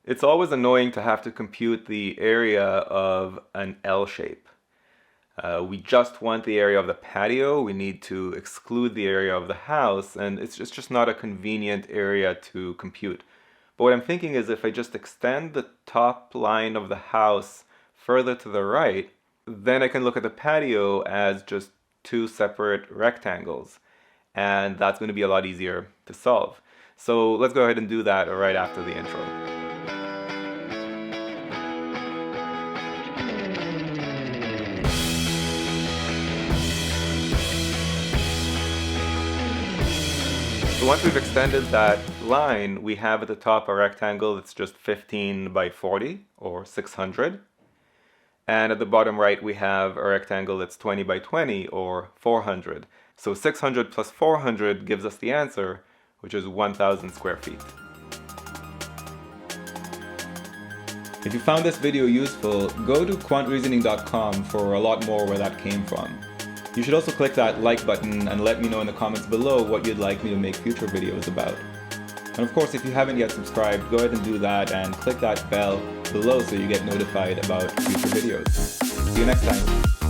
It's always annoying to have to compute the area of an L shape. We just want the area of the patio. We need to exclude the area of the house, and it's just not a convenient area to compute. But what I'm thinking is if I just extend the top line of the house further to the right, then I can look at the patio as just two separate rectangles, and that's going to be a lot easier to solve. So let's go ahead and do that right after the intro. So once we've extended that line, we have at the top a rectangle that's just 15 by 40, or 600. And at the bottom right, we have a rectangle that's 20 by 20, or 400. So 600 plus 400 gives us the answer, which is 1,000 square feet. If you found this video useful, go to quantreasoning.com for a lot more where that came from. You should also click that like button and let me know in the comments below what you'd like me to make future videos about. And of course, if you haven't yet subscribed, go ahead and do that and click that bell below so you get notified about future videos. See you next time.